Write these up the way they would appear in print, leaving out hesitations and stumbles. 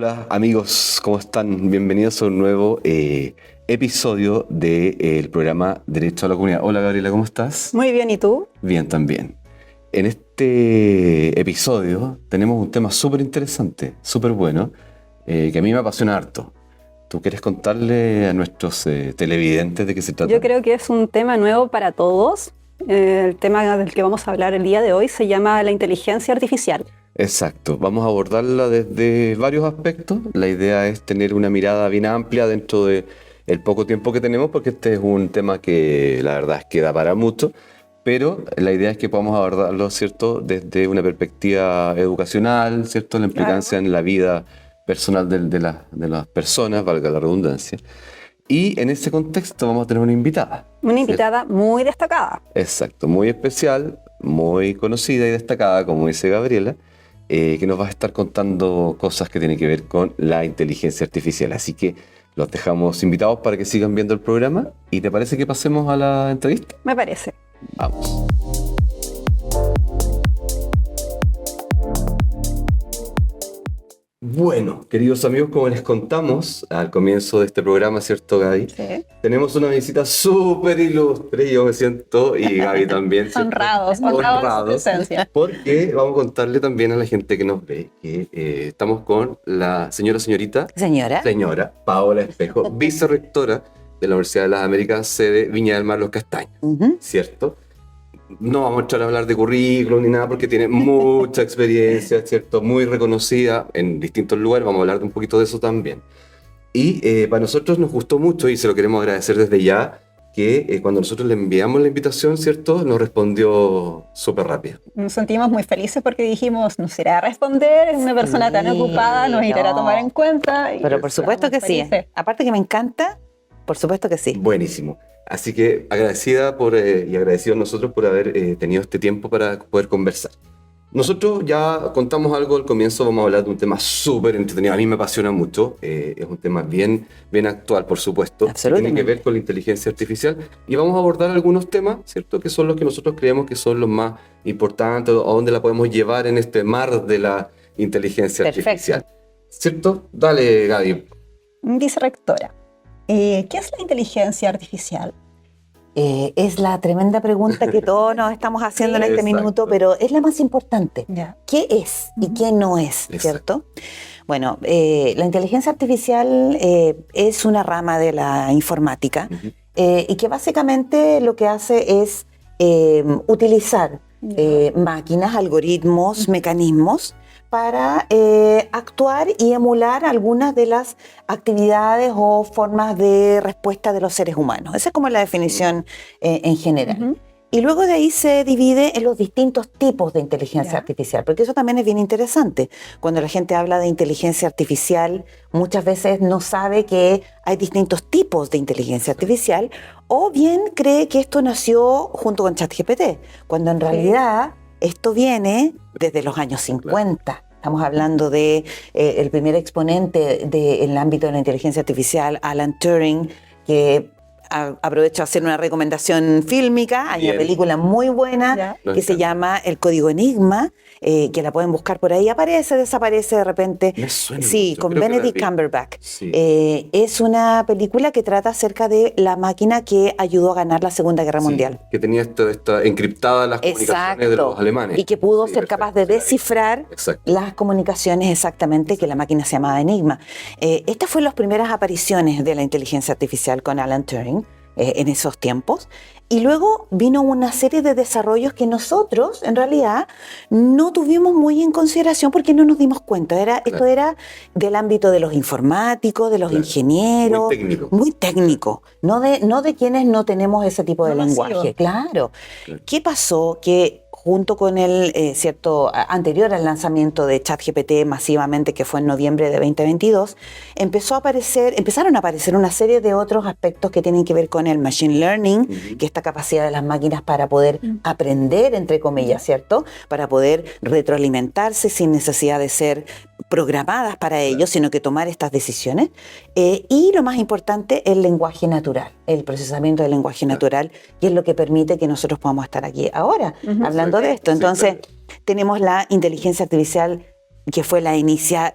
Hola amigos, ¿cómo están? Bienvenidos a un nuevo episodio del programa Derecho a la Comunidad. Hola Gabriela, ¿cómo estás? Muy bien, ¿y tú? Bien también. En este episodio tenemos un tema súper interesante, súper bueno, que a mí me apasiona harto. ¿Tú quieres contarle a nuestros televidentes de qué se trata? Yo creo que es un tema nuevo para todos. El tema del que vamos a hablar el día de hoy se llama la inteligencia artificial. Exacto, vamos a abordarla desde varios aspectos. La idea es tener una mirada bien amplia dentro de el poco tiempo que tenemos, porque este es un tema que la verdad es que da para mucho, pero la idea es que podamos abordarlo, ¿cierto?, desde una perspectiva educacional, ¿cierto?, la implicancia en la vida personal de las personas, valga la redundancia. Y en ese contexto vamos a tener una invitada. Una invitada muy destacada. Exacto, muy especial, muy conocida y destacada, como dice Gabriela, que nos va a estar contando cosas que tienen que ver con la inteligencia artificial. Así que los dejamos invitados para que sigan viendo el programa. ¿Y te parece que pasemos a la entrevista? Me parece. Vamos. Bueno, queridos amigos, como les contamos al comienzo de este programa, ¿cierto, Gaby? Sí. Tenemos una visita súper ilustre, yo me siento, y Gaby también. ¿cierto? Honrados de su presencia. Porque vamos a contarle también a la gente que nos ve que estamos con la señorita Paola Espejo, vicerrectora de la Universidad de las Américas, sede Viña del Mar Los Castaños, ¿cierto? No vamos a entrar a hablar de currículum ni nada porque tiene mucha experiencia, ¿cierto? Muy reconocida en distintos lugares, vamos a hablar de un poquito de eso también. Y para nosotros nos gustó mucho y se lo queremos agradecer desde ya, que cuando nosotros le enviamos la invitación, ¿cierto?, nos respondió súper rápido. Nos sentimos muy felices porque dijimos, nos irá a responder, es una persona tan ocupada, nos irá a tomar en cuenta. Pero por supuesto que sí. Aparte que me encanta, por supuesto que sí. Buenísimo. Así que agradecida y agradecidos nosotros por haber tenido este tiempo para poder conversar. Nosotros ya contamos algo al comienzo, vamos a hablar de un tema súper entretenido. A mí me apasiona mucho, es un tema bien actual, por supuesto. Absolutamente. Tiene que ver con la inteligencia artificial y vamos a abordar algunos temas, ¿cierto?, que son los que nosotros creemos que son los más importantes, o a dónde la podemos llevar en este mar de la inteligencia artificial. ¿Cierto? Dale, Gaby. Vicerrectora, ¿qué es la inteligencia artificial? Es la tremenda pregunta que todos nos estamos haciendo en este minuto, pero es la más importante. Ya. ¿Qué es y qué no es? ¿Cierto? Bueno, la inteligencia artificial es una rama de la informática y que básicamente lo que hace es utilizar máquinas, algoritmos, mecanismos para actuar y emular algunas de las actividades o formas de respuesta de los seres humanos. Esa es como la definición en general. Y luego de ahí se divide en los distintos tipos de inteligencia artificial, porque eso también es bien interesante. Cuando la gente habla de inteligencia artificial, muchas veces no sabe que hay distintos tipos de inteligencia artificial, o bien cree que esto nació junto con ChatGPT, cuando en realidad esto viene desde los años 50. Estamos hablando de el primer exponente en el ámbito de la inteligencia artificial, Alan Turing, que aprovecho a hacer una recomendación fílmica. Hay una película muy buena que se llama El Código Enigma, que la pueden buscar por ahí. Aparece, desaparece de repente. Me suena sí, mucho. con Creo Benedict Cumberbatch. Sí. Es una película que trata acerca de la máquina que ayudó a ganar la Segunda Guerra Mundial. Que tenía esta encriptada las comunicaciones de los alemanes. Y que pudo ser capaz de descifrar las comunicaciones exactamente, que la máquina se llamaba Enigma. Estas fueron las primeras apariciones de la inteligencia artificial con Alan Turing en esos tiempos. Y luego vino una serie de desarrollos que nosotros, en realidad, no tuvimos muy en consideración porque no nos dimos cuenta. Esto era del ámbito de los informáticos, de los ingenieros. Muy técnico. No de quienes no tenemos ese tipo de lenguaje. Claro. ¿Qué pasó? Que junto con el anterior al lanzamiento de ChatGPT masivamente, que fue en noviembre de 2022, empezaron a aparecer una serie de otros aspectos que tienen que ver con el machine learning, que es esta capacidad de las máquinas para poder aprender, entre comillas, ¿cierto? Para poder retroalimentarse sin necesidad de ser programadas para ello, sino que tomar estas decisiones. Y lo más importante, el lenguaje natural, el procesamiento del lenguaje natural, que es lo que permite que nosotros podamos estar aquí ahora hablando de esto. Entonces, tenemos la inteligencia artificial que fue la inicial,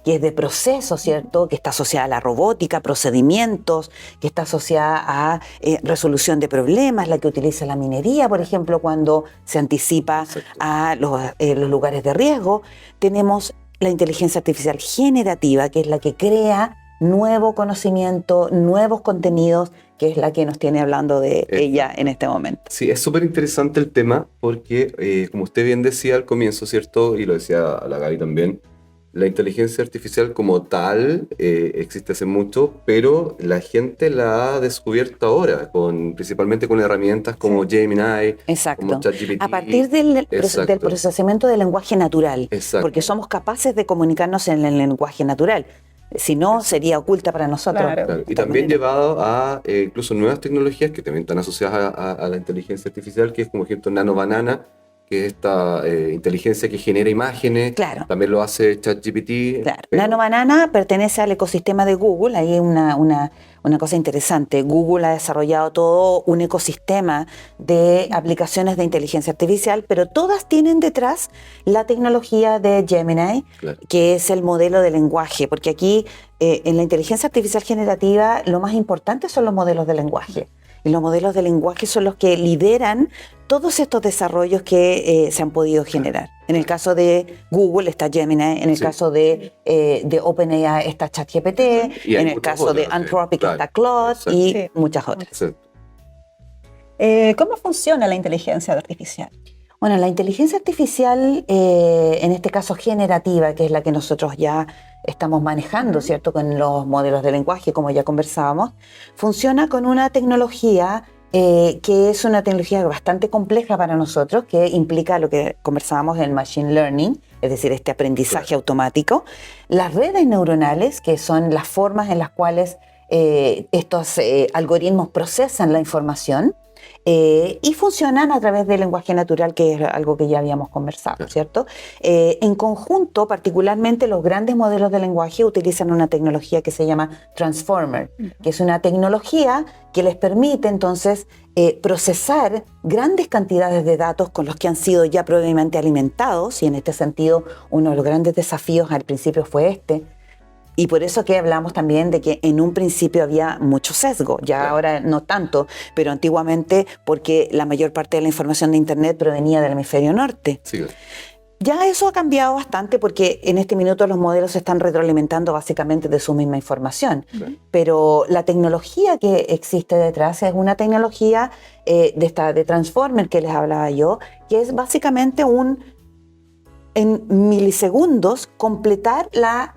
que es de proceso, ¿cierto? Que está asociada a la robótica, procedimientos, que está asociada a resolución de problemas, la que utiliza la minería, por ejemplo, cuando se anticipa a los lugares de riesgo. Tenemos la inteligencia artificial generativa, que es la que crea nuevo conocimiento, nuevos contenidos, que es la que nos tiene hablando de ella en este momento. Sí, es súper interesante el tema porque, como usted bien decía al comienzo, ¿cierto? Y lo decía la Gaby también, la inteligencia artificial como tal existe hace mucho, pero la gente la ha descubierto ahora, principalmente con herramientas como Gemini, como ChatGPT. A partir del procesamiento del lenguaje natural, porque somos capaces de comunicarnos en el lenguaje natural. Si no, sería oculta para nosotros. Claro. Y también llevado a incluso nuevas tecnologías que también están asociadas a la inteligencia artificial, que es como ejemplo Nano Banana, que es esta inteligencia que genera imágenes. Claro. También lo hace ChatGPT. Claro. Nano Banana pertenece al ecosistema de Google. Ahí hay una cosa interesante. Google ha desarrollado todo un ecosistema de aplicaciones de inteligencia artificial, pero todas tienen detrás la tecnología de Gemini, que es el modelo de lenguaje, porque aquí en la inteligencia artificial generativa lo más importante son los modelos de lenguaje. Y los modelos de lenguaje son los que lideran todos estos desarrollos que se han podido generar. En el caso de Google está Gemini, en el caso de OpenAI está ChatGPT, en el caso de Anthropic está Claude y muchas otras. ¿Cómo funciona la inteligencia artificial? Bueno, la inteligencia artificial, en este caso generativa, que es la que nosotros ya estamos manejando, ¿cierto? Con los modelos de lenguaje, como ya conversábamos, funciona con una tecnología que es una tecnología bastante compleja para nosotros, que implica lo que conversábamos en Machine Learning, es decir, este aprendizaje automático, las redes neuronales, que son las formas en las cuales estos algoritmos procesan la información, y funcionan a través del lenguaje natural, que es algo que ya habíamos conversado, ¿cierto? En conjunto, particularmente los grandes modelos de lenguaje utilizan una tecnología que se llama Transformer, que es una tecnología que les permite entonces procesar grandes cantidades de datos con los que han sido ya previamente alimentados, y en este sentido uno de los grandes desafíos al principio fue este. Y por eso que hablamos también de que en un principio había mucho sesgo, ya ahora no tanto, pero antiguamente porque la mayor parte de la información de Internet provenía del hemisferio norte. Sí. Ya eso ha cambiado bastante porque en este minuto los modelos se están retroalimentando básicamente de su misma información. Pero la tecnología que existe detrás es una tecnología de Transformer que les hablaba yo, que es básicamente en milisegundos completar la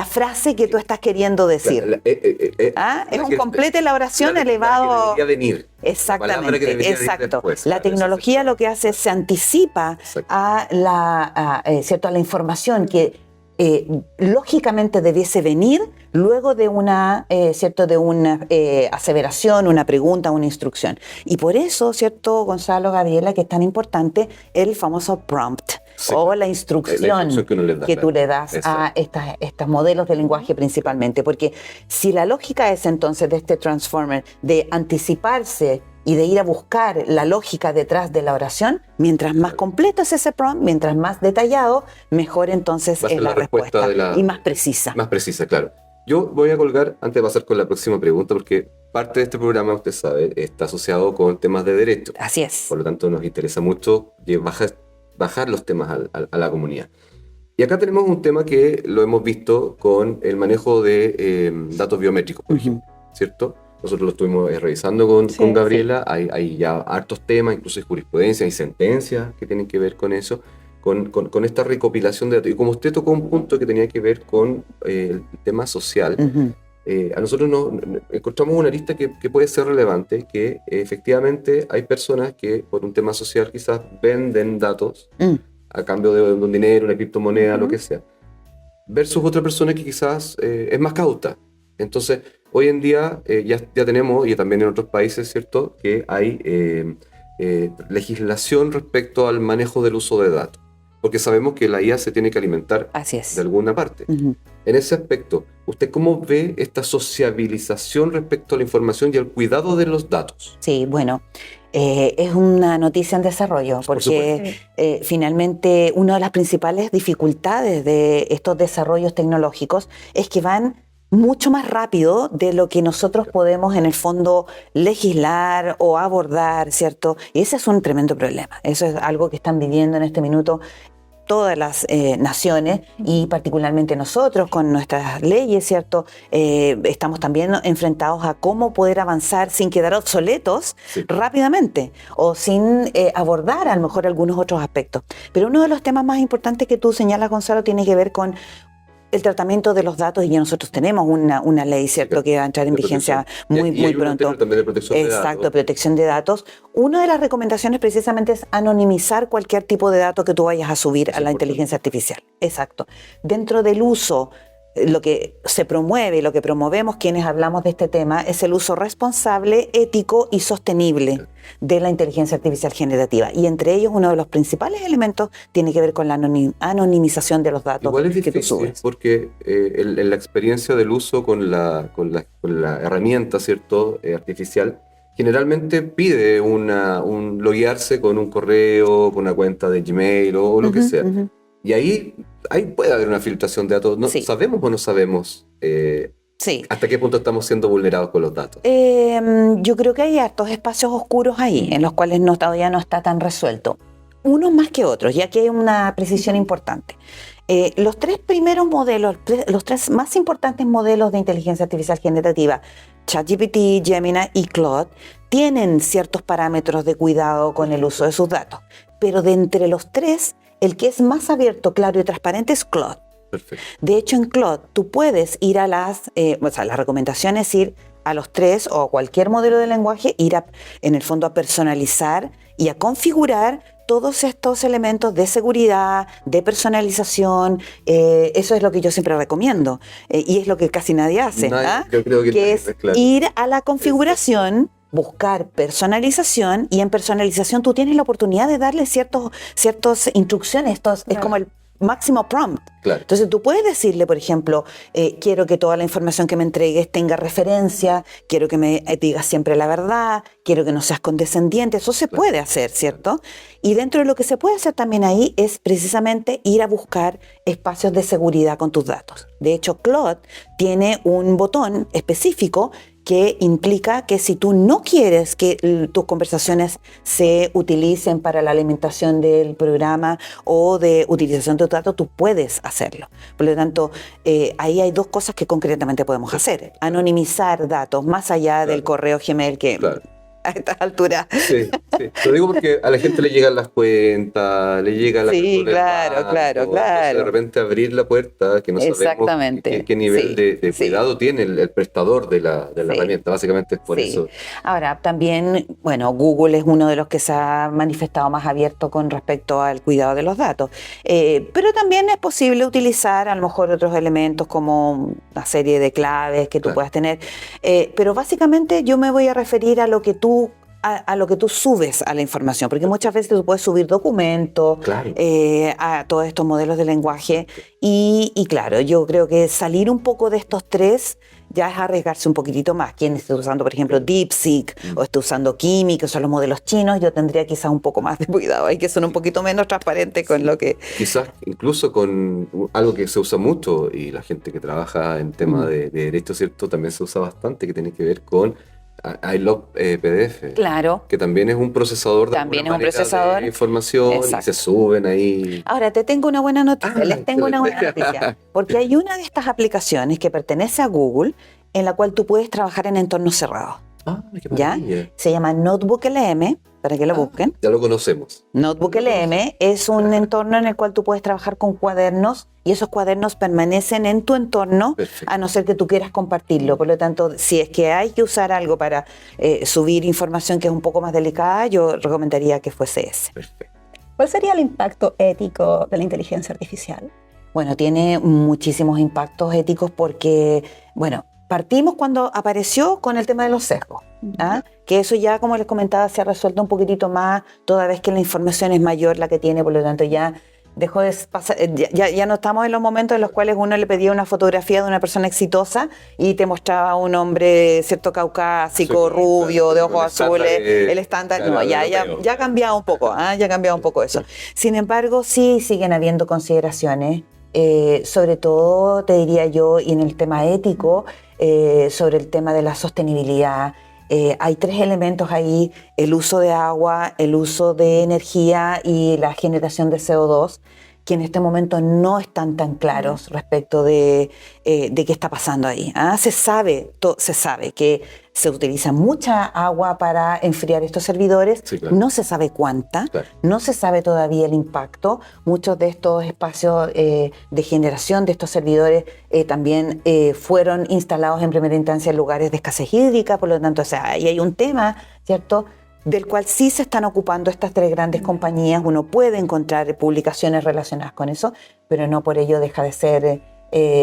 frase que tú estás queriendo decir. Es un complete la oración elevado. Que venir. Exactamente, exacto. La tecnología lo que hace es se anticipa a la información que lógicamente debiese venir luego de una aseveración, una pregunta, una instrucción. Y por eso, ¿cierto, Gonzalo, Gabriela, que es tan importante el famoso prompt o la instrucción que tú le das a estos modelos de lenguaje principalmente. Porque si la lógica es entonces de este transformer de anticiparse y de ir a buscar la lógica detrás de la oración, mientras más completo es ese prompt, mientras más detallado, mejor entonces es la respuesta y más precisa. Más precisa, claro. Yo voy a colgar, antes de pasar con la próxima pregunta, porque parte de este programa, usted sabe, está asociado con temas de derecho. Así es. Por lo tanto, nos interesa mucho bajar los temas a la comunidad. Y acá tenemos un tema que lo hemos visto con el manejo de datos biométricos, por ejemplo, ¿cierto? Nosotros lo estuvimos revisando con Gabriela, sí. Hay ya hartos temas, incluso hay jurisprudencia, hay sentencias que tienen que ver con eso, con esta recopilación de datos. Y como usted tocó un punto que tenía que ver con el tema social, a nosotros nos encontramos una lista que puede ser relevante, que efectivamente hay personas que por un tema social quizás venden datos a cambio de un dinero, una criptomoneda, lo que sea, versus otra persona que quizás es más cauta. Entonces, hoy en día ya tenemos, y también en otros países, ¿cierto?, que hay legislación respecto al manejo del uso de datos, porque sabemos que la IA se tiene que alimentar de alguna parte. En ese aspecto, ¿usted cómo ve esta sociabilización respecto a la información y al cuidado de los datos? Sí, bueno, Es una noticia en desarrollo, porque finalmente una de las principales dificultades de estos desarrollos tecnológicos es que van mucho más rápido de lo que nosotros podemos en el fondo legislar o abordar, ¿cierto? Y ese es un tremendo problema. Eso es algo que están viviendo en este minuto todas las naciones y particularmente nosotros con nuestras leyes, ¿cierto? Estamos también enfrentados a cómo poder avanzar sin quedar obsoletos rápidamente o sin abordar a lo mejor algunos otros aspectos. Pero uno de los temas más importantes que tú señalas, Gonzalo, tiene que ver con el tratamiento de los datos, y ya nosotros tenemos una ley, ¿cierto?, que va a entrar en vigencia muy pronto. También de protección de datos. Exacto, protección de datos. Una de las recomendaciones precisamente es anonimizar cualquier tipo de dato que tú vayas a subir a la inteligencia artificial. Exacto. Dentro del uso, lo que se promueve y lo que promovemos quienes hablamos de este tema es el uso responsable, ético y sostenible de la inteligencia artificial generativa. Y entre ellos uno de los principales elementos tiene que ver con la anonimización de los datos. Igual es difícil, que tú subes. Porque en la experiencia del uso con la herramienta, ¿cierto?, artificial, generalmente pide un loguearse con un correo, con una cuenta de Gmail o lo que sea. Y ahí puede haber una filtración de datos. ¿Sabemos o no sabemos hasta qué punto estamos siendo vulnerados con los datos? Yo creo que hay hartos espacios oscuros ahí, en los cuales todavía no está tan resuelto. Unos más que otros, ya que hay una precisión importante. Los tres primeros modelos, los tres más importantes modelos de inteligencia artificial generativa, ChatGPT, Gemini y Claude, tienen ciertos parámetros de cuidado con el uso de sus datos. Pero de entre los tres, el que es más abierto, claro y transparente es Claude. Perfecto. De hecho, en Claude tú puedes ir a la recomendación es ir a los tres o a cualquier modelo de lenguaje, en el fondo a personalizar y a configurar todos estos elementos de seguridad, de personalización. Eso es lo que yo siempre recomiendo y es lo que casi nadie hace. Yo creo que es claro. Ir a la configuración, buscar personalización, y en personalización tú tienes la oportunidad de darle ciertas instrucciones. Es como el máximo prompt. Claro. Entonces tú puedes decirle, por ejemplo, quiero que toda la información que me entregues tenga referencia, quiero que me digas siempre la verdad, quiero que no seas condescendiente. Eso se puede hacer, ¿cierto? Y dentro de lo que se puede hacer también ahí es precisamente ir a buscar espacios de seguridad con tus datos. De hecho, Claude tiene un botón específico que implica que si tú no quieres que tus conversaciones se utilicen para la alimentación del programa o de utilización de tus datos, tú puedes hacerlo. Por lo tanto, ahí hay dos cosas que concretamente podemos hacer. Anonimizar datos más allá del correo Gmail que... Claro. A estas alturas. Sí. Lo digo porque a la gente le llegan las cuentas, le llega la... Sí, claro. De repente abrir la puerta, que no sabemos qué nivel de cuidado tiene el prestador de la herramienta. Básicamente es por eso. Ahora, también, Google es uno de los que se ha manifestado más abierto con respecto al cuidado de los datos. Pero también es posible utilizar a lo mejor otros elementos como una serie de claves que tú puedas tener. Pero básicamente yo me voy a referir a lo que tú subes a la información, porque muchas veces tú puedes subir documentos a todos estos modelos de lenguaje y claro, yo creo que salir un poco de estos tres ya es arriesgarse un poquitito más. Quien esté usando, por ejemplo, DeepSeek o esté usando Kimi, que son los modelos chinos, yo tendría quizás un poco más de cuidado. Hay que ser un poquito menos transparente con lo que... Quizás incluso con algo que se usa mucho y la gente que trabaja en tema de derecho, ¿cierto? También se usa bastante, que tiene que ver con iLog PDF, claro, que también es un procesador de información. Exacto. Y se suben ahí. Ahora te tengo una buena noticia, les tengo una buena noticia, porque hay una de estas aplicaciones que pertenece a Google en la cual tú puedes trabajar en entornos cerrados. ¿Ya? Se llama NotebookLM, para que lo busquen. Ya lo conocemos. NotebookLM es un entorno en el cual tú puedes trabajar con cuadernos y esos cuadernos permanecen en tu entorno. Perfecto. A no ser que tú quieras compartirlo. Por lo tanto, si es que hay que usar algo para subir información que es un poco más delicada, yo recomendaría que fuese ese. Perfecto. ¿Cuál sería el impacto ético de la inteligencia artificial? Bueno, tiene muchísimos impactos éticos porque, partimos cuando apareció con el tema de los sesgos, que eso ya, como les comentaba, se ha resuelto un poquitito más toda vez que la información es mayor la que tiene, por lo tanto ya Dejó de pasar, ya no estamos en los momentos en los cuales uno le pedía una fotografía de una persona exitosa y te mostraba un hombre, cierto, caucásico, rubio, de ojos azules, el estándar. No, ya ha cambiado un poco, ya ha cambiado un poco eso. Sin embargo, sí siguen habiendo consideraciones, sobre todo, te diría yo, y en el tema ético, sobre el tema de la sostenibilidad. Hay 3 elementos ahí: el uso de agua, el uso de energía y la generación de CO2, que en este momento no están tan claros respecto de qué está pasando ahí. Se sabe que se utiliza mucha agua para enfriar estos servidores, sí, claro. No se sabe cuánta, claro. No se sabe todavía el impacto. Muchos de estos espacios de generación de estos servidores también fueron instalados en primera instancia en lugares de escasez hídrica, por lo tanto, o sea, ahí hay un tema, ¿cierto?, del cual sí se están ocupando estas 3 grandes compañías. Uno puede encontrar publicaciones relacionadas con eso, pero no por ello deja de ser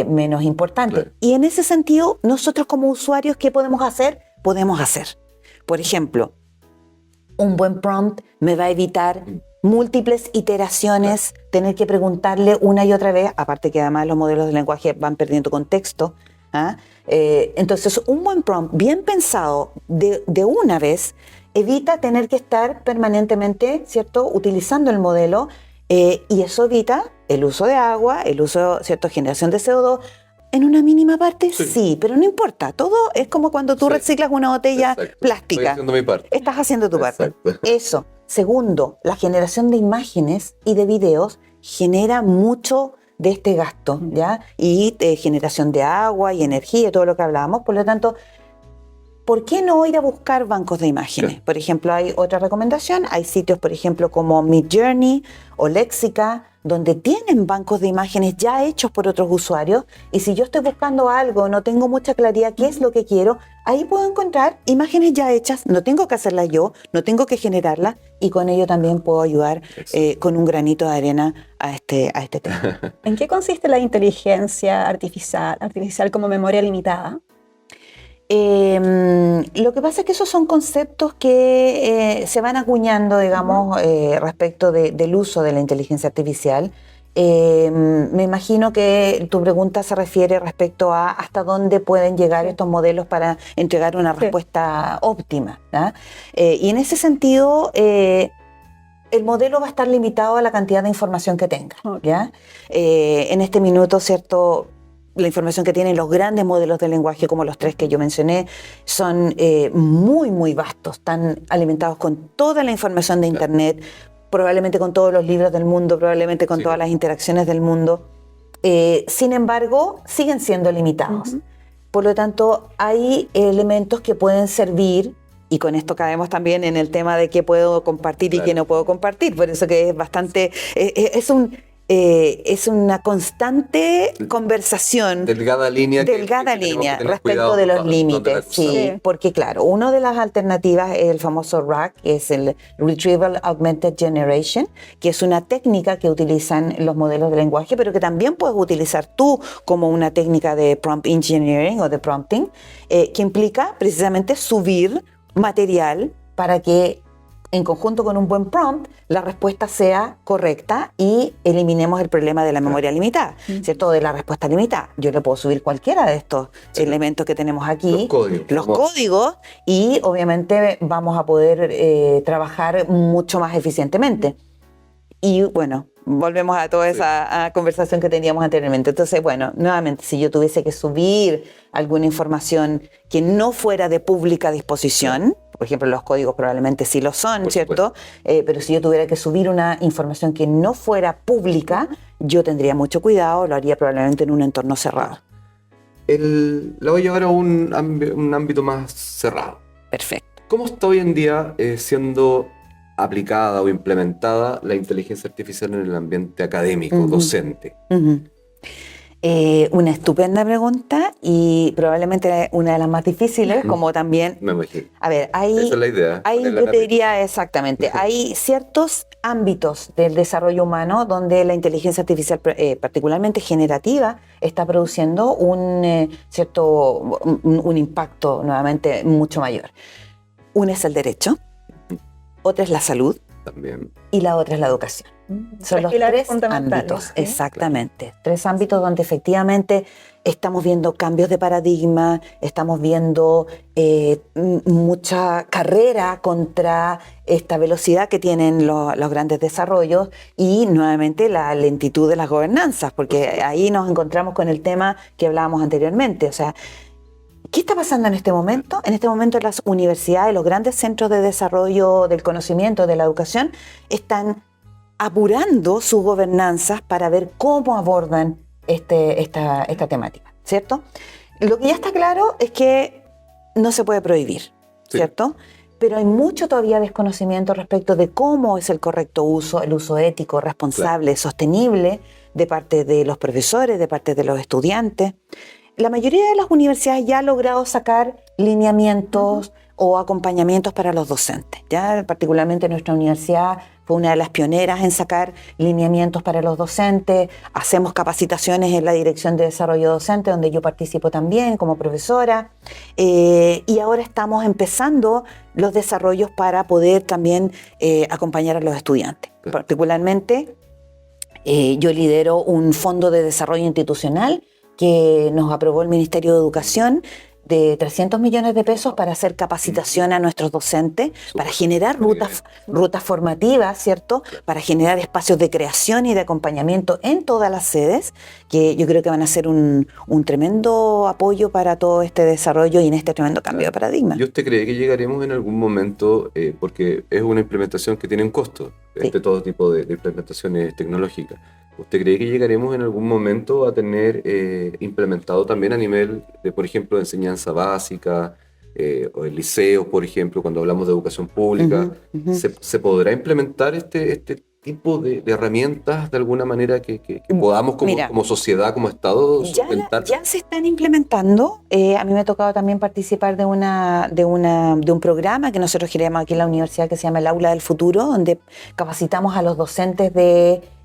menos importante. Claro. Y en ese sentido, nosotros como usuarios, ¿qué podemos hacer? Podemos hacer, por ejemplo, un buen prompt me va a evitar múltiples iteraciones, claro. Tener que preguntarle una y otra vez, aparte que además los modelos de lenguaje van perdiendo contexto. Entonces, un buen prompt bien pensado de una vez evita tener que estar permanentemente, ¿cierto?, utilizando el modelo, y eso evita el uso de agua, el uso, ¿cierto?, generación de CO2. En una mínima parte, sí, pero no importa. Todo es como cuando tú reciclas una botella plástica. Estoy haciendo mi parte. Estás haciendo tu parte. Eso. Segundo, la generación de imágenes y de videos genera mucho de este gasto, ¿ya? Y generación de agua y energía, todo lo que hablábamos. Por lo tanto, ¿por qué no ir a buscar bancos de imágenes? Claro. Por ejemplo, hay otra recomendación. Hay sitios, por ejemplo, como Midjourney o Lexica, donde tienen bancos de imágenes ya hechos por otros usuarios, y si yo estoy buscando algo, no tengo mucha claridad qué es lo que quiero, ahí puedo encontrar imágenes ya hechas, no tengo que hacerlas yo, no tengo que generarlas, y con ello también puedo ayudar con un granito de arena a este tema. ¿En qué consiste la inteligencia artificial como memoria limitada? Lo que pasa es que esos son conceptos que se van acuñando, digamos, respecto del uso de la inteligencia artificial. Me imagino que tu pregunta se refiere respecto a hasta dónde pueden llegar estos modelos para entregar una respuesta óptima, ¿no? Y en ese sentido, el modelo va a estar limitado a la cantidad de información que tenga, ¿ya? En este minuto, ¿cierto?, la información que tienen los grandes modelos de lenguaje, como los 3 que yo mencioné, son muy, muy vastos. Están alimentados con toda la información de Internet, probablemente con todos los libros del mundo, probablemente con todas las interacciones del mundo. Sin embargo, siguen siendo limitados. Por lo tanto, hay elementos que pueden servir, y con esto caemos también en el tema de qué puedo compartir y qué no puedo compartir. Por eso que es bastante... es una constante conversación. Delgada línea respecto de los límites. Sí, porque claro, una de las alternativas es el famoso RAG, que es el Retrieval Augmented Generation, que es una técnica que utilizan los modelos de lenguaje, pero que también puedes utilizar tú como una técnica de prompt engineering o de prompting, que implica precisamente subir material para que en conjunto con un buen prompt, la respuesta sea correcta y eliminemos el problema de la memoria limitada, ¿cierto? De la respuesta limitada. Yo le puedo subir cualquiera de estos elementos que tenemos aquí, los códigos, y obviamente vamos a poder trabajar mucho más eficientemente. Y bueno, volvemos a toda esa conversación que teníamos anteriormente. Entonces, bueno, nuevamente, si yo tuviese que subir alguna información que no fuera de pública disposición, por ejemplo, los códigos probablemente sí lo son, ¿cierto? Pero si yo tuviera que subir una información que no fuera pública, yo tendría mucho cuidado, lo haría probablemente en un entorno cerrado. La voy a llevar a un ámbito más cerrado. Perfecto. ¿Cómo está hoy en día siendo aplicada o implementada la inteligencia artificial en el ambiente académico, docente? Una estupenda pregunta y probablemente una de las más difíciles, como también... Me imagino. A ver, esa es la idea. Yo te diría exactamente, hay ciertos ámbitos del desarrollo humano donde la inteligencia artificial, particularmente generativa, está produciendo un impacto nuevamente mucho mayor. Uno es el derecho, otra es la salud, también, y la otra es la educación. Son los tres ámbitos, ¿sí? Exactamente. Tres ámbitos donde efectivamente estamos viendo cambios de paradigma, estamos viendo mucha carrera contra esta velocidad que tienen los grandes desarrollos y nuevamente la lentitud de las gobernanzas, porque ahí nos encontramos con el tema que hablábamos anteriormente. O sea, ¿qué está pasando en este momento? En este momento las universidades, los grandes centros de desarrollo del conocimiento, de la educación, están apurando sus gobernanzas para ver cómo abordan esta temática, ¿cierto? Lo que ya está claro es que no se puede prohibir, ¿cierto? Sí. Pero hay mucho todavía desconocimiento respecto de cómo es el correcto uso, el uso ético, responsable, sostenible de parte de los profesores, de parte de los estudiantes. La mayoría de las universidades ya ha logrado sacar lineamientos o acompañamientos para los docentes. Ya particularmente nuestra universidad fue una de las pioneras en sacar lineamientos para los docentes. Hacemos capacitaciones en la Dirección de Desarrollo Docente, donde yo participo también como profesora. Y ahora estamos empezando los desarrollos para poder también acompañar a los estudiantes. Particularmente, yo lidero un fondo de desarrollo institucional que nos aprobó el Ministerio de Educación de 300 millones de pesos para hacer capacitación a nuestros docentes, para generar rutas formativas, ¿cierto? Para generar espacios de creación y de acompañamiento en todas las sedes, que yo creo que van a ser un tremendo apoyo para todo este desarrollo y en este tremendo cambio de paradigma. ¿Y usted cree que llegaremos en algún momento, porque es una implementación que tiene un costo, todo tipo de implementaciones tecnológicas? ¿Usted cree que llegaremos en algún momento a tener implementado también a nivel de, por ejemplo, de enseñanza básica o en liceos, por ejemplo, cuando hablamos de educación pública? ¿Se podrá implementar este tipo de herramientas de alguna manera que podamos como sociedad, como Estado, solventar? Ya se están implementando. A mí me ha tocado también participar de un programa que nosotros generamos aquí en la universidad que se llama el Aula del Futuro, donde capacitamos a los docentes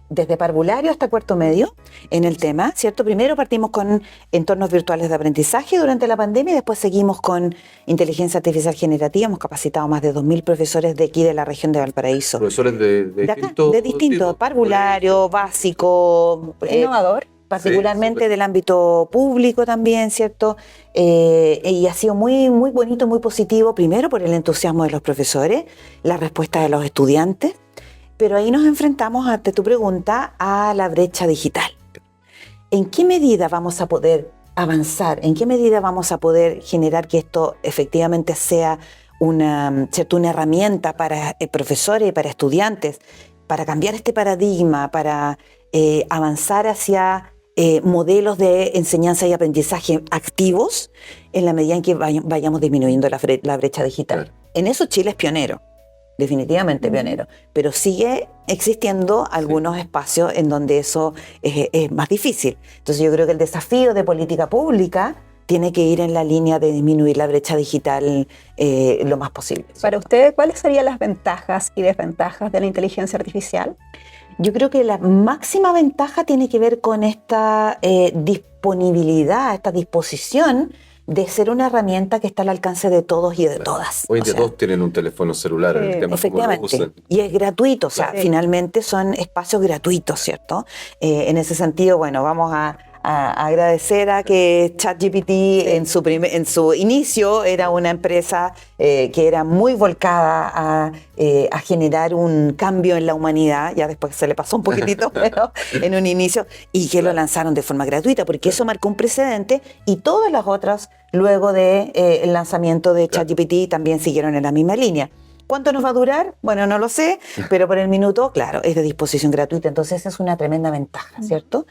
desde parvulario hasta cuarto medio en el tema, ¿cierto? Primero partimos con entornos virtuales de aprendizaje durante la pandemia y después seguimos con inteligencia artificial generativa. Hemos capacitado más de 2.000 profesores de aquí de la región de Valparaíso. ¿Profesores de distintos, parvulario, básico, innovador? Particularmente del ámbito público también, ¿cierto? Y ha sido muy, muy bonito, muy positivo, primero por el entusiasmo de los profesores, la respuesta de los estudiantes. Pero ahí nos enfrentamos, ante tu pregunta, a la brecha digital. ¿En qué medida vamos a poder avanzar? ¿En qué medida vamos a poder generar que esto efectivamente sea una herramienta para profesores y para estudiantes, para cambiar este paradigma, para avanzar hacia modelos de enseñanza y aprendizaje activos en la medida en que vayamos disminuyendo la brecha digital? Claro. En eso Chile es pionero. Definitivamente pionero, pero sigue existiendo algunos espacios en donde eso es más difícil. Entonces yo creo que el desafío de política pública tiene que ir en la línea de disminuir la brecha digital lo más posible. Para usted, ¿cuáles serían las ventajas y desventajas de la inteligencia artificial? Yo creo que la máxima ventaja tiene que ver con esta disponibilidad, esta disposición de ser una herramienta que está al alcance de todos y de todas. Hoy en día todos tienen un teléfono celular, el tema efectivamente, y es gratuito, o sea, finalmente son espacios gratuitos, ¿cierto? En ese sentido, bueno, vamos a agradecer a que ChatGPT en su inicio era una empresa que era muy volcada a generar un cambio en la humanidad, ya después se le pasó un poquitito, pero en un inicio, y que lo lanzaron de forma gratuita, porque eso marcó un precedente, y todas las otras, luego del lanzamiento de ChatGPT, también siguieron en la misma línea. ¿Cuánto nos va a durar? Bueno, no lo sé, pero por el minuto, claro, es de disposición gratuita, entonces es una tremenda ventaja, ¿cierto?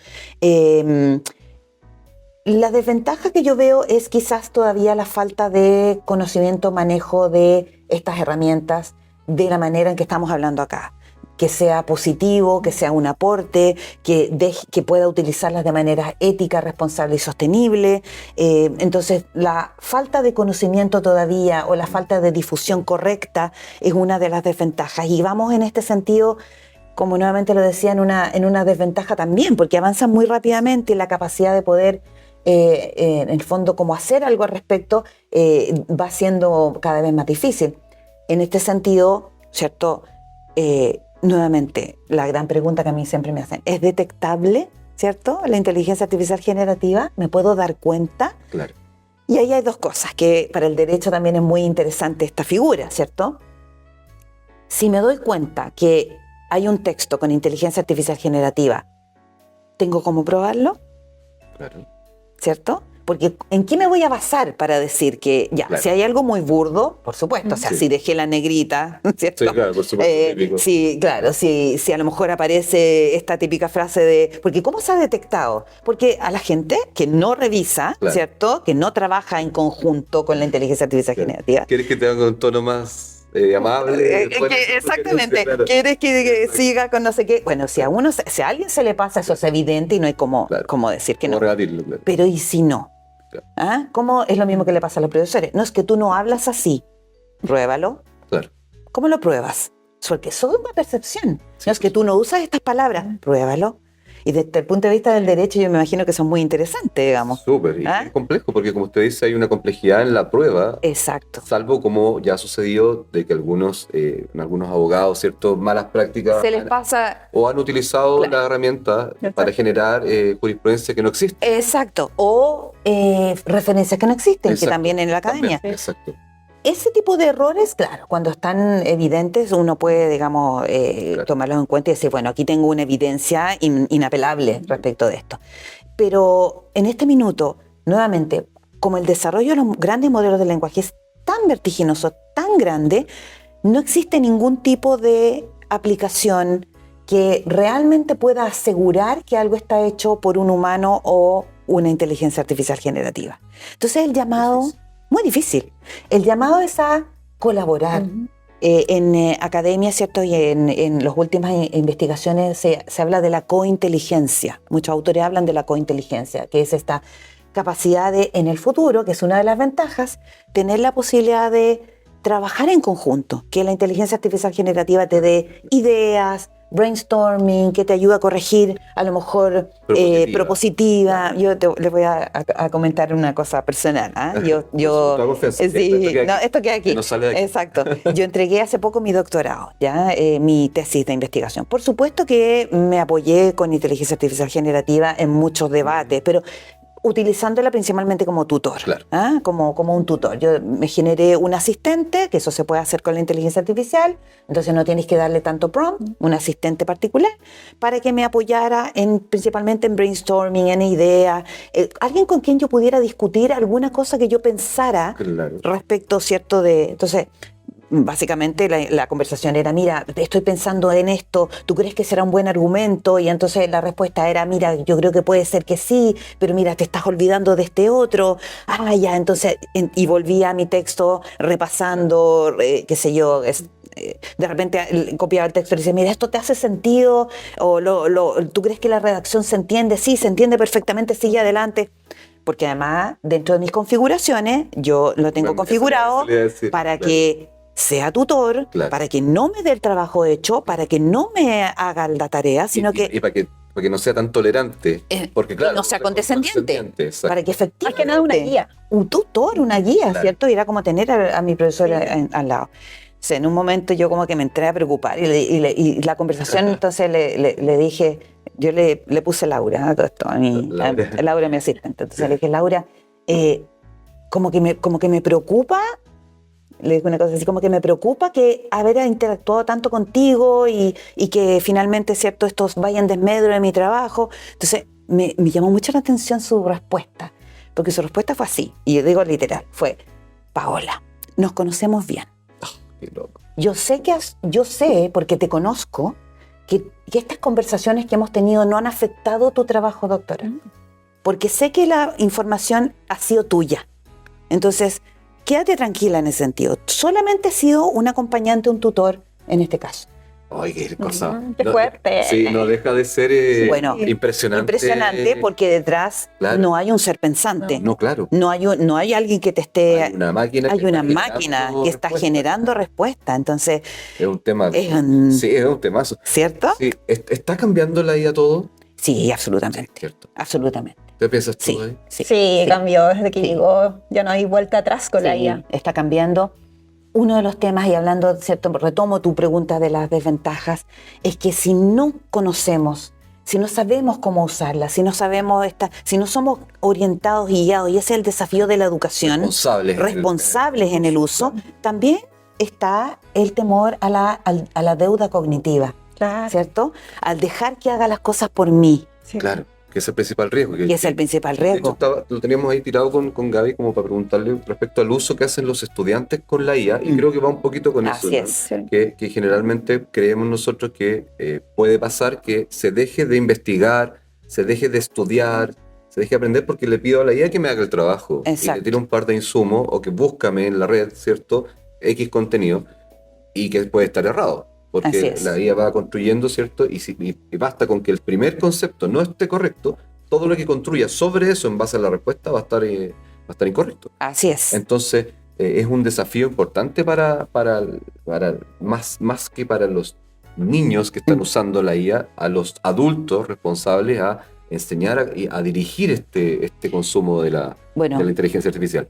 La desventaja que yo veo es quizás todavía la falta de conocimiento, manejo de estas herramientas de la manera en que estamos hablando acá. Que sea positivo, que sea un aporte, que pueda utilizarlas de manera ética, responsable y sostenible. Entonces, la falta de conocimiento todavía o la falta de difusión correcta es una de las desventajas. Y vamos en este sentido, como nuevamente lo decía, en una desventaja también, porque avanzan muy rápidamente y la capacidad de poder, en el fondo, como hacer algo al respecto, va siendo cada vez más difícil. En este sentido, ¿cierto?, nuevamente, la gran pregunta que a mí siempre me hacen, ¿es detectable, cierto, la inteligencia artificial generativa? ¿Me puedo dar cuenta? Claro. Y ahí hay dos cosas, que para el derecho también es muy interesante esta figura, ¿cierto? Si me doy cuenta que hay un texto con inteligencia artificial generativa, ¿tengo cómo probarlo? Claro. ¿Cierto? Porque ¿en qué me voy a basar para decir que ya, claro, si hay algo muy burdo, por supuesto, o sea, si dejé la negrita, ¿cierto? Sí, claro, por supuesto. Sí, claro, si a lo mejor aparece esta típica frase de, porque ¿cómo se ha detectado? Porque a la gente que no revisa, claro, ¿cierto? Que no trabaja en conjunto con la inteligencia artificial generativa. ¿Quieres que te haga un tono más amable? Exactamente, claro. ¿Quieres que siga con no sé qué? Bueno, si a alguien se le pasa, eso es evidente y no hay como decir que no. Rebatirlo, claro. Pero ¿y si no? Claro. ¿Ah? ¿Cómo es lo mismo que le pasa a los profesores? No, es que tú no hablas así. Pruébalo. Claro. ¿Cómo lo pruebas? Porque eso es una percepción. Sí, no es que tú no usas estas palabras. Pruébalo. Y desde el punto de vista del derecho yo me imagino que son muy interesantes, digamos. Súper, y es complejo, porque como usted dice, hay una complejidad en la prueba. Exacto. Salvo como ya ha sucedido de que algunos abogados, ¿cierto?, malas prácticas se les pasa o han utilizado, claro, la herramienta para generar jurisprudencia que no existe. Exacto, o referencias que no existen, exacto, que también en la academia. También, exacto. Ese tipo de errores, claro, cuando están evidentes, uno puede, digamos, claro, tomarlos en cuenta y decir, bueno, aquí tengo una evidencia inapelable respecto de esto. Pero en este minuto, nuevamente, como el desarrollo de los grandes modelos de lenguaje es tan vertiginoso, tan grande, no existe ningún tipo de aplicación que realmente pueda asegurar que algo está hecho por un humano o una inteligencia artificial generativa. Entonces el llamado... Muy difícil. El llamado es a colaborar. En academia, ¿cierto? Y en las últimas investigaciones se habla de la cointeligencia. Muchos autores hablan de la cointeligencia, que es esta capacidad de, en el futuro, que es una de las ventajas, tener la posibilidad de trabajar en conjunto, que la inteligencia artificial generativa te dé ideas, brainstorming, que te ayuda a corregir, a lo mejor propositiva. Yo les voy a comentar una cosa personal. Esto queda aquí. No sale de aquí. Exacto. Yo entregué hace poco mi doctorado, mi tesis de investigación. Por supuesto que me apoyé con inteligencia artificial generativa en muchos debates, pero utilizándola principalmente como tutor, claro, como un tutor. Yo me generé un asistente, que eso se puede hacer con la inteligencia artificial, entonces no tienes que darle tanto prompt, un asistente particular, para que me apoyara principalmente en brainstorming, en ideas, alguien con quien yo pudiera discutir alguna cosa que yo pensara, claro, respecto, ¿cierto? Entonces, básicamente la conversación era, mira, estoy pensando en esto, ¿tú crees que será un buen argumento? Y entonces la respuesta era, mira, yo creo que puede ser que sí, pero mira, te estás olvidando de este otro. Entonces, y volvía a mi texto repasando, qué sé yo, de repente copiaba el texto y decía, mira, ¿esto te hace sentido? O ¿tú crees que la redacción se entiende? Sí, se entiende perfectamente, sigue adelante. Porque además, dentro de mis configuraciones, yo lo tengo configurado para que sea tutor, claro, para que no me dé el trabajo hecho, para que no me haga la tarea, sino que para que no sea tan tolerante, porque claro, no sea condescendiente, para que efectivamente más que nada una guía, un tutor, una guía, claro, ¿cierto? Y era como tener a mi profesora al lado. O sea, en un momento yo como que me entré a preocupar y la conversación entonces le dije, yo le puse Laura, todo esto, Laura mi asistente, entonces le dije, Laura, como que me preocupa. Le digo una cosa así, como que me preocupa que haber interactuado tanto contigo y que finalmente, ¿cierto?, estos vayan desmedro de mi trabajo. Entonces, me llamó mucho la atención su respuesta, porque su respuesta fue así, y yo digo literal, fue, Paola, nos conocemos bien. Qué loco. Yo sé, porque te conozco, que estas conversaciones que hemos tenido no han afectado tu trabajo, doctora, porque sé que la información ha sido tuya. Entonces, quédate tranquila en ese sentido. Solamente he sido un acompañante, un tutor en este caso. Ay, qué cosa. Qué fuerte. Sí, no deja de ser impresionante. Impresionante porque detrás, claro, no hay un ser pensante. No, claro. No hay alguien que te esté... Hay una máquina que está generando respuesta. Entonces... Es un tema. Sí, es un temazo. ¿Cierto? Sí. ¿Está cambiando la IA todo? Sí, absolutamente. Sí, cierto. Absolutamente. ¿Qué piensas tú ahí? Sí, cambió desde que llegó. Ya no hay vuelta atrás con la IA. Está cambiando. uno de los temas, y hablando, ¿cierto? Retomo tu pregunta de las desventajas, es que si no conocemos, si no sabemos cómo usarla, si no sabemos si no somos orientados y guiados, y ese es el desafío de la educación, responsables en el uso, también está el temor a la deuda cognitiva, claro. ¿Cierto? Al dejar que haga las cosas por mí. Sí. Claro, que es el principal riesgo. Que es el principal riesgo. De hecho, lo teníamos ahí tirado con Gaby como para preguntarle respecto al uso que hacen los estudiantes con la IA, y creo que va un poquito con Así eso, ¿no? es. Que generalmente creemos nosotros que puede pasar que se deje de investigar, se deje de estudiar, se deje de aprender porque le pido a la IA que me haga el trabajo. Exacto. Y le tire un par de insumos o que búscame en la red, ¿cierto? X contenido, y que puede estar errado. Porque la IA va construyendo, ¿cierto? Y basta con que el primer concepto no esté correcto, todo lo que construya sobre eso en base a la respuesta va a estar incorrecto. Así es. Entonces, es un desafío importante para más que para los niños que están usando la IA, a los adultos responsables a enseñar a dirigir este consumo de la inteligencia artificial.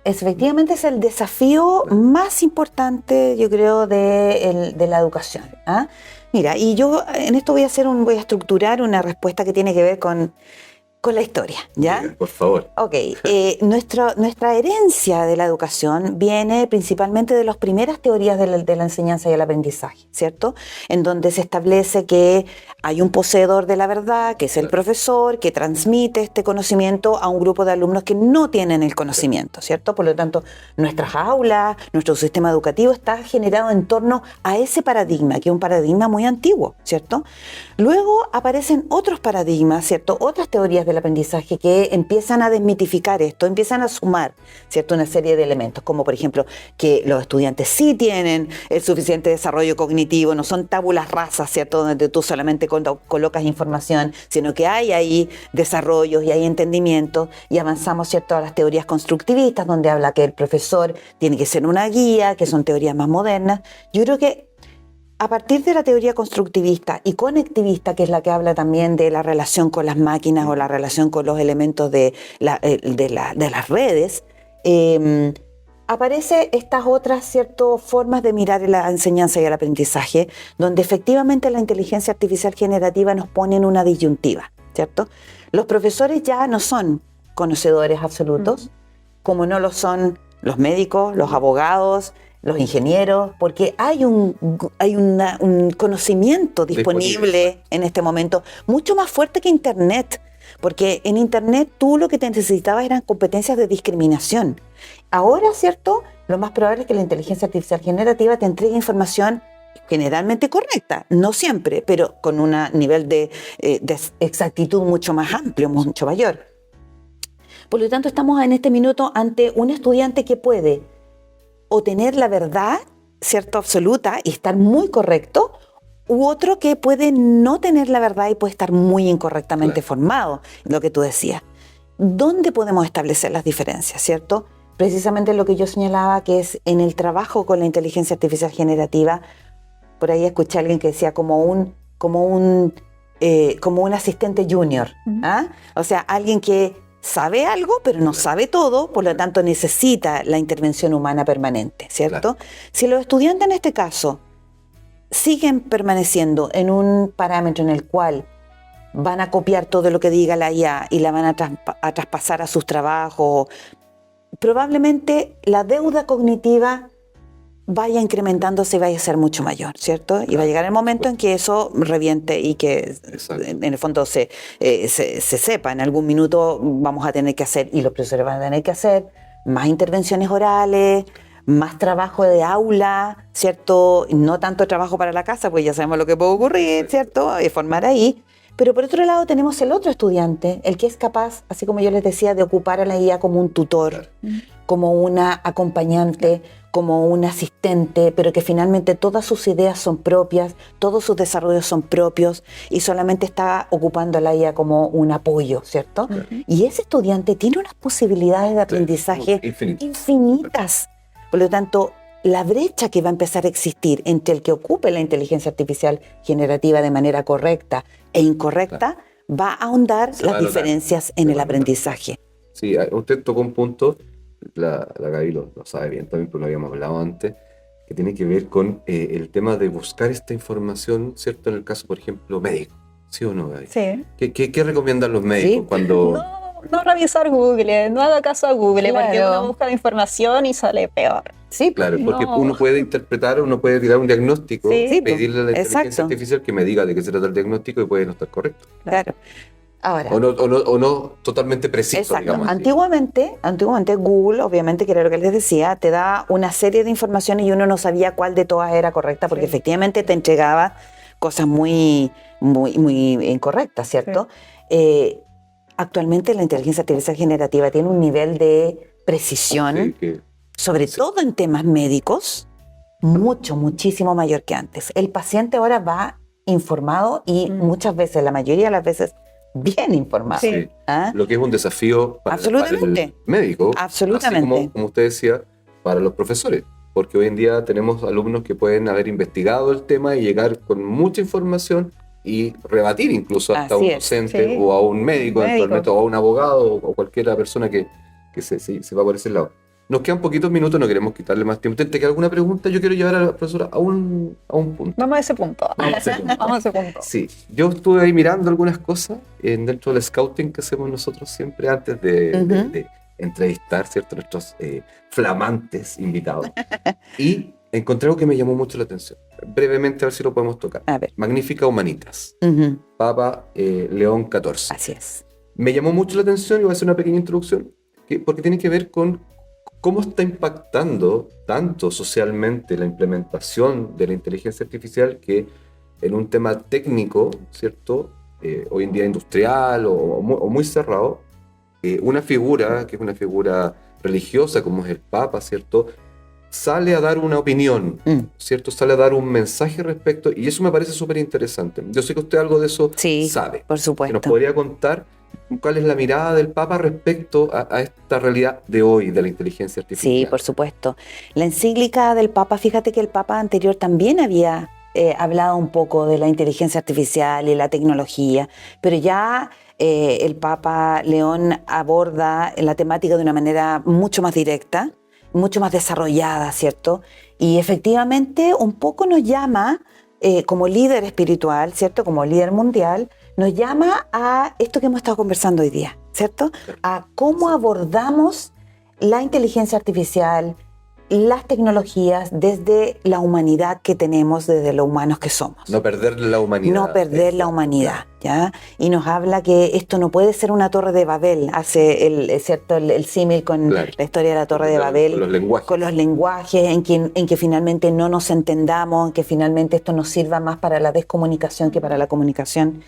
Efectivamente es el desafío más importante, yo creo, de la educación. ¿Ah? Mira, y yo en esto voy a estructurar una respuesta que tiene que ver con la historia, ¿ya? Sí, por favor. Ok, nuestra herencia de la educación viene principalmente de las primeras teorías de la enseñanza y el aprendizaje, ¿cierto? En donde se establece que hay un poseedor de la verdad, que es el profesor, que transmite este conocimiento a un grupo de alumnos que no tienen el conocimiento, ¿cierto? Por lo tanto, nuestras aulas, nuestro sistema educativo está generado en torno a ese paradigma, que es un paradigma muy antiguo, ¿cierto? Luego aparecen otros paradigmas, ¿cierto? Otras teorías del aprendizaje que empiezan a desmitificar esto, empiezan a sumar, ¿cierto? Una serie de elementos, como por ejemplo que los estudiantes sí tienen el suficiente desarrollo cognitivo, no son tábulas rasas, ¿cierto? Donde tú solamente colocas información, sino que hay ahí desarrollos y hay entendimiento, y avanzamos, ¿cierto?, a las teorías constructivistas, donde habla que el profesor tiene que ser una guía, que son teorías más modernas. Yo creo que a partir de la teoría constructivista y conectivista, que es la que habla también de la relación con las máquinas o la relación con los elementos de las redes, aparece estas otras, ¿cierto?, formas de mirar la enseñanza y el aprendizaje, donde efectivamente la inteligencia artificial generativa nos pone en una disyuntiva, ¿cierto? Los profesores ya no son conocedores absolutos, como no lo son los médicos, los abogados, los ingenieros, porque hay un conocimiento disponible en este momento mucho más fuerte que Internet, porque en Internet tú lo que te necesitabas eran competencias de discriminación. Ahora, ¿cierto?, lo más probable es que la inteligencia artificial generativa te entregue información generalmente correcta, no siempre, pero con un nivel de exactitud mucho más amplio, mucho mayor. Por lo tanto, estamos en este minuto ante un estudiante que puede o tener la verdad, ¿cierto?, absoluta y estar muy correcto, u otro que puede no tener la verdad y puede estar muy incorrectamente formado, lo que tú decías. ¿Dónde podemos establecer las diferencias, cierto? Precisamente lo que yo señalaba, que es en el trabajo con la inteligencia artificial generativa. Por ahí escuché a alguien que decía como un asistente junior, ¿ah? O sea, alguien que sabe algo, pero no sabe todo, por lo tanto necesita la intervención humana permanente, ¿cierto? Claro. Si los estudiantes en este caso siguen permaneciendo en un parámetro en el cual van a copiar todo lo que diga la IA y la van a traspasar a sus trabajos, probablemente la deuda cognitiva vaya incrementándose y vaya a ser mucho mayor, ¿cierto? Claro. Y va a llegar el momento en que eso reviente y que en el fondo se sepa. En algún minuto vamos a tener que hacer, y los profesores van a tener que hacer, más intervenciones orales, más trabajo de aula, ¿cierto? No tanto trabajo para la casa, pues ya sabemos lo que puede ocurrir, ¿cierto? Formar ahí. Pero por otro lado tenemos el otro estudiante, el que es capaz, así como yo les decía, de ocupar a la IA como un tutor, como una acompañante, como un asistente, pero que finalmente todas sus ideas son propias, todos sus desarrollos son propios y solamente está ocupando a la IA como un apoyo, ¿cierto? Y ese estudiante tiene unas posibilidades de aprendizaje infinitas. Por lo tanto, la brecha que va a empezar a existir entre el que ocupe la inteligencia artificial generativa de manera correcta e incorrecta va a ahondar las diferencias en el aprendizaje. Sí, usted tocó un punto la Gaby lo sabe bien también, porque lo habíamos hablado antes, que tiene que ver con el tema de buscar esta información, ¿cierto? En el caso, por ejemplo, médico. ¿Sí o no, Gaby? Sí. ¿Qué recomiendan los médicos cuando...? No revisar Google, no haga caso a Google, porque uno busca de información y sale peor. Sí, claro, porque uno puede interpretar, uno puede tirar un diagnóstico, pedirle a la inteligencia artificial que me diga de qué se trata el diagnóstico y puede no estar correcto. Claro. Ahora, o no totalmente preciso, exacto. Digamos. Antiguamente Google, obviamente, que era lo que les decía, te da una serie de informaciones y uno no sabía cuál de todas era correcta, porque efectivamente te entregaba cosas muy incorrectas, ¿cierto? Sí. Actualmente la inteligencia artificial generativa tiene un nivel de precisión, sobre todo en temas médicos, muchísimo mayor que antes. El paciente ahora va informado y muchas veces, la mayoría de las veces, bien informado. Sí. ¿Ah? Lo que es un desafío para el médico, absolutamente. así como usted decía, para los profesores, porque hoy en día tenemos alumnos que pueden haber investigado el tema y llegar con mucha información y rebatir incluso hasta a un docente o a un médico eventualmente, o a un abogado o cualquier persona que se va por ese lado. Nos quedan poquitos minutos, no queremos quitarle más tiempo. ¿Te queda alguna pregunta? Yo quiero llevar a la profesora a un punto. Vamos a ese punto. Vamos a ese punto. Sí, yo estuve ahí mirando algunas cosas dentro del scouting que hacemos nosotros siempre antes de entrevistar, ¿cierto? Nuestros flamantes invitados. Y encontré algo que me llamó mucho la atención. Brevemente, a ver si lo podemos tocar. A ver. Magnífica Humanitas. Papa León XIV. Así es. Me llamó mucho la atención y voy a hacer una pequeña introducción, porque tiene que ver con cómo está impactando tanto socialmente la implementación de la inteligencia artificial, que en un tema técnico, ¿cierto? Hoy en día industrial o muy cerrado, una figura que es una figura religiosa como es el Papa, ¿cierto? Sale a dar una opinión, ¿cierto? Sale a dar un mensaje respecto, y eso me parece súper interesante. Yo sé que usted algo de eso sabe. Por supuesto. ¿Que nos podría contar cuál es la mirada del Papa respecto a esta realidad de hoy de la inteligencia artificial? Sí, por supuesto. La encíclica del Papa, fíjate que el Papa anterior también había hablado un poco de la inteligencia artificial y la tecnología, pero ya el Papa León aborda la temática de una manera mucho más directa, mucho más desarrollada, ¿cierto? Y efectivamente un poco nos llama, como líder espiritual, ¿cierto? Como líder mundial, nos llama a esto que hemos estado conversando hoy día, ¿cierto? A cómo abordamos la inteligencia artificial, las tecnologías desde la humanidad que tenemos, desde los humanos que somos. No perder la humanidad. No perder la humanidad, ¿ya? Y nos habla que esto no puede ser una torre de Babel. Hace el símil con la historia de la torre de Babel. Con los lenguajes, en que finalmente no nos entendamos, en que finalmente esto nos sirva más para la descomunicación que para la comunicación.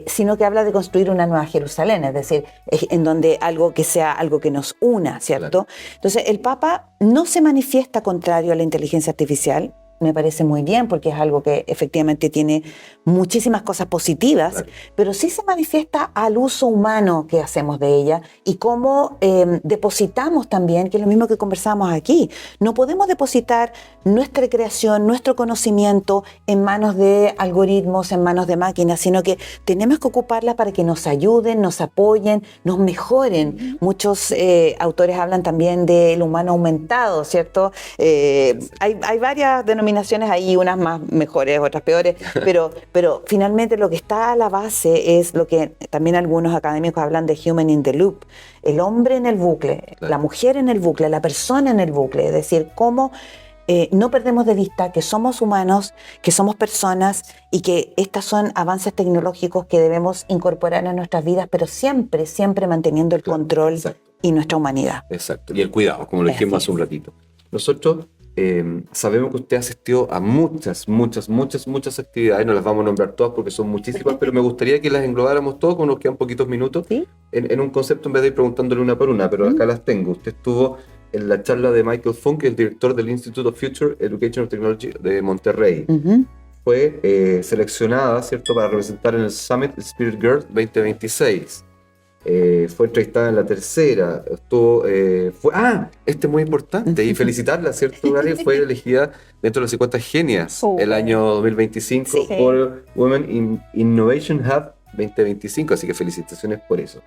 Sino que habla de construir una nueva Jerusalén, es decir, en donde algo que sea algo que nos una, ¿cierto? Claro. Entonces, el Papa no se manifiesta contrario a la inteligencia artificial, me parece muy bien, porque es algo que efectivamente tiene muchísimas cosas positivas, claro, pero sí se manifiesta al uso humano que hacemos de ella y cómo depositamos también, que es lo mismo que conversamos aquí. No podemos depositar nuestra creación, nuestro conocimiento en manos de algoritmos, en manos de máquinas, sino que tenemos que ocuparlas para que nos ayuden, nos apoyen, nos mejoren. Muchos autores hablan también del humano aumentado, ¿cierto? Hay varias denominaciones ahí, unas más mejores, otras peores, pero finalmente lo que está a la base es lo que también algunos académicos hablan de human in the loop, el hombre en el bucle, claro, la mujer en el bucle, la persona en el bucle, es decir, cómo no perdemos de vista que somos humanos, que somos personas y que estos son avances tecnológicos que debemos incorporar a nuestras vidas, pero siempre manteniendo el control, exacto, y nuestra humanidad. Exacto, y el cuidado, como lo dijimos hace un ratito. Nosotros sabemos que usted asistió a muchas actividades, no las vamos a nombrar todas porque son muchísimas, pero me gustaría que las englobáramos todas, como nos quedan poquitos minutos, ¿sí?, en un concepto en vez de ir preguntándole una por una, pero acá las tengo. Usted estuvo en la charla de Michael Funk, el director del Institute of Future Education and Technology de Monterrey. Fue seleccionada, ¿cierto?, para representar en el Summit Spirit Girl 2026. Fue entrevistada en la tercera, este es muy importante, y felicitarla, ¿cierto, Gary? Fue elegida dentro de las 50 genias el año 2025 por Women in Innovation Hub 2025, así que felicitaciones por eso.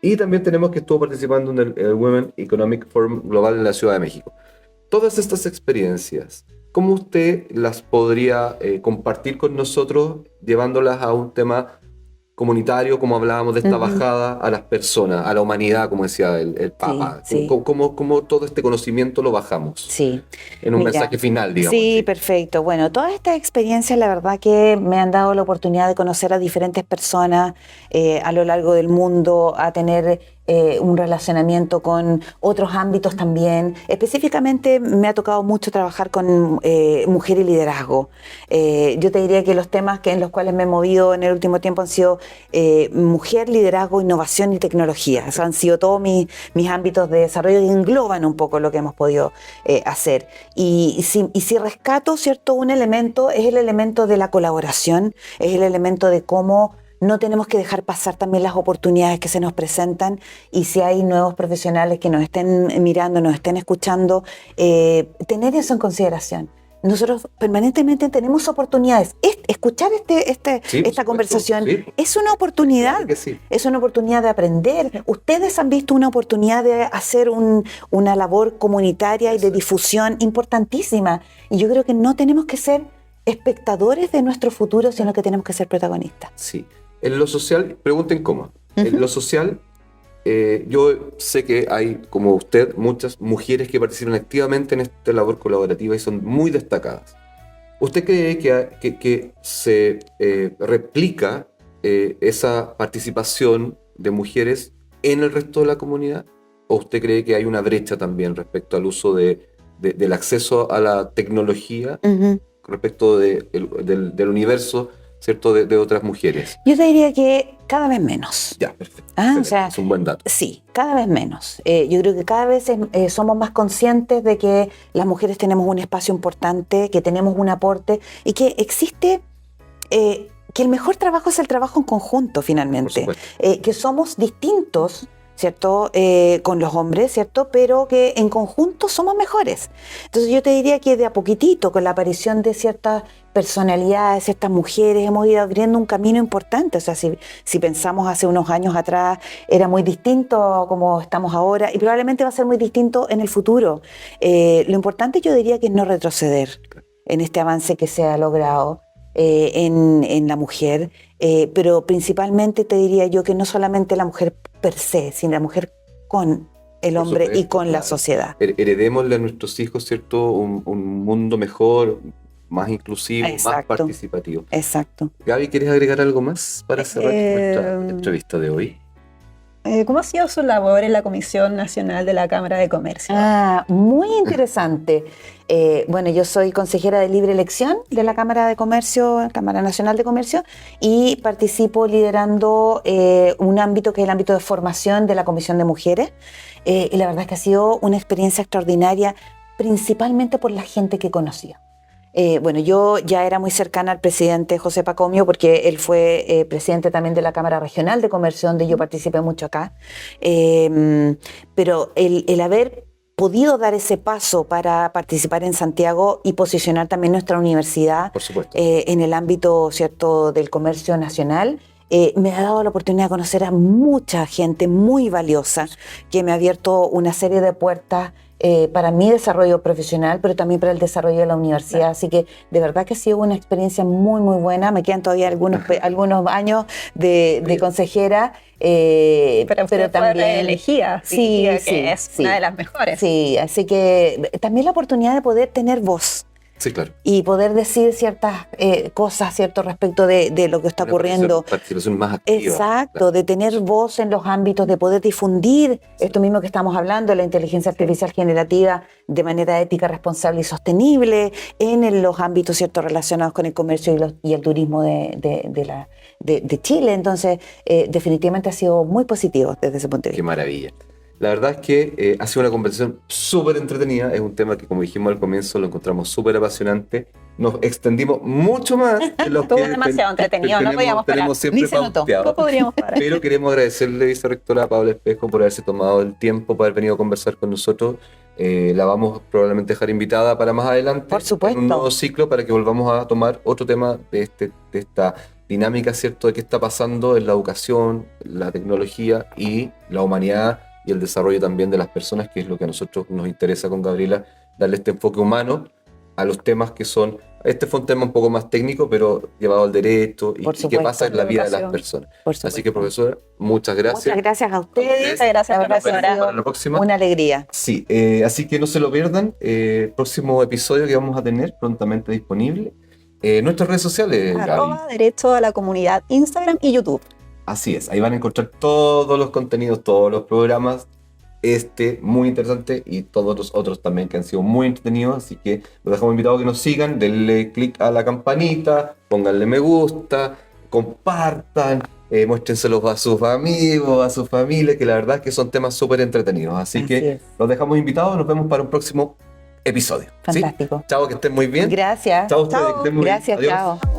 Y también tenemos que estuvo participando en el Women Economic Forum Global en la Ciudad de México. Todas estas experiencias, ¿cómo usted las podría compartir con nosotros, llevándolas a un tema comunitario, como hablábamos de esta bajada a las personas, a la humanidad, como decía el Papa? Sí. ¿Cómo todo este conocimiento lo bajamos? Sí. En un mensaje final, digamos. Sí, perfecto. Bueno, todas estas experiencias, la verdad que me han dado la oportunidad de conocer a diferentes personas a lo largo del mundo, a tener un relacionamiento con otros ámbitos también. Específicamente me ha tocado mucho trabajar con mujer y liderazgo. Yo te diría que los temas en los cuales me he movido en el último tiempo han sido mujer, liderazgo, innovación y tecnología. Esos han sido todos mis ámbitos de desarrollo y engloban un poco lo que hemos podido hacer. Y si rescato, ¿cierto?, un elemento, es el elemento de la colaboración, es el elemento de cómo no tenemos que dejar pasar también las oportunidades que se nos presentan, y si hay nuevos profesionales que nos estén mirando, nos estén escuchando, tener eso en consideración. Nosotros permanentemente tenemos oportunidades. Escuchar esta conversación es una oportunidad, claro que sí. Es una oportunidad de aprender. Ustedes han visto una oportunidad de hacer una labor comunitaria y de difusión importantísima, y yo creo que no tenemos que ser espectadores de nuestro futuro, sino que tenemos que ser protagonistas. Sí. En lo social, pregunten cómo. En lo social, yo sé que hay, como usted, muchas mujeres que participan activamente en esta labor colaborativa y son muy destacadas. ¿Usted cree que se replica esa participación de mujeres en el resto de la comunidad? ¿O usted cree que hay una brecha también respecto al uso del acceso a la tecnología, respecto del universo, ¿cierto?, de otras mujeres? Yo te diría que cada vez menos. Ya, perfecto. O sea, es un buen dato. Sí, cada vez menos. Yo creo que cada vez somos más conscientes de que las mujeres tenemos un espacio importante, que tenemos un aporte y que existe, que el mejor trabajo es el trabajo en conjunto, finalmente. Que somos distintos, ¿cierto?, con los hombres, ¿cierto?, pero que en conjunto somos mejores. Entonces yo te diría que de a poquitito, con la aparición de ciertas personalidades, ciertas mujeres, hemos ido abriendo un camino importante. O sea, si pensamos hace unos años atrás, era muy distinto como estamos ahora, y probablemente va a ser muy distinto en el futuro. Lo importante, yo diría, que es no retroceder en este avance que se ha logrado en la mujer, pero principalmente te diría yo que no solamente la mujer per se, sino la mujer con el hombre y con la sociedad. Heredémosle a nuestros hijos, ¿cierto?, un mundo mejor, más inclusivo, más participativo. Exacto. Gaby, ¿quieres agregar algo más para cerrar nuestra entrevista de hoy? ¿Cómo ha sido su labor en la Comisión Nacional de la Cámara de Comercio? Muy interesante. Bueno, yo soy consejera de libre elección de la Cámara de Comercio, Cámara Nacional de Comercio, y participo liderando un ámbito que es el ámbito de formación de la Comisión de Mujeres. Y la verdad es que ha sido una experiencia extraordinaria, principalmente por la gente que conocía. Bueno, yo ya era muy cercana al presidente José Pacomio, porque él fue presidente también de la Cámara Regional de Comercio, donde yo participé mucho acá. Pero el haber podido dar ese paso para participar en Santiago y posicionar también nuestra universidad en el ámbito, ¿cierto?, del comercio nacional, me ha dado la oportunidad de conocer a mucha gente muy valiosa, que me ha abierto una serie de puertas para mi desarrollo profesional, pero también para el desarrollo de la universidad. Así que de verdad que ha sido una experiencia muy, muy buena. Me quedan todavía algunos años de consejera, pero también elegida, que es una de las mejores. Sí, así que también la oportunidad de poder tener voz. Sí, claro. Y poder decir ciertas cosas, ¿cierto?, respecto de lo que está ocurriendo. Participación más activa. Exacto, claro. De tener voz en los ámbitos, de poder difundir esto mismo que estamos hablando, la inteligencia artificial generativa, de manera ética, responsable y sostenible, en los ámbitos, ¿cierto?, relacionados con el comercio y el turismo de Chile. Entonces, definitivamente ha sido muy positivo desde ese punto de vista. Qué maravilla. La verdad es que ha sido una conversación súper entretenida. Es un tema que, como dijimos al comienzo, lo encontramos súper apasionante. Nos extendimos mucho más de lo que demasiado entretenido, no podíamos parar. Siempre pauteado. No podríamos parar. Pero queremos agradecerle, vicerectora Paola Espejo, por haberse tomado el tiempo para haber venido a conversar con nosotros. La vamos probablemente dejar invitada para más adelante. Por supuesto. En un nuevo ciclo para que volvamos a tomar otro tema de esta dinámica, ¿cierto? De qué está pasando en la educación, la tecnología y la humanidad y el desarrollo también de las personas, que es lo que a nosotros nos interesa con Gabriela, darle este enfoque humano a los temas que son... Este fue un tema un poco más técnico, pero llevado al derecho y qué pasa en la vida de las personas. Así que, profesora, muchas gracias. Muchas gracias a ustedes. Muchas gracias, profesora. Para la próxima. Una alegría. Sí, así que no se lo pierdan. Próximo episodio que vamos a tener prontamente disponible. Nuestras redes sociales, Gaby. @Derecho a la Comunidad, Instagram y YouTube. Así es, ahí van a encontrar todos los contenidos, todos los programas. Muy interesante, y todos los otros también que han sido muy entretenidos, así que los dejamos invitados a que nos sigan, denle click a la campanita, pónganle me gusta, compartan, muéstrenselos a sus amigos, a su familia, que la verdad es que son temas súper entretenidos, así que los dejamos invitados, nos vemos para un próximo episodio. Fantástico. ¿Sí? Chao, que estén muy bien. Gracias. Chao a ustedes, que estén muy bien. Gracias, Adiós. chao.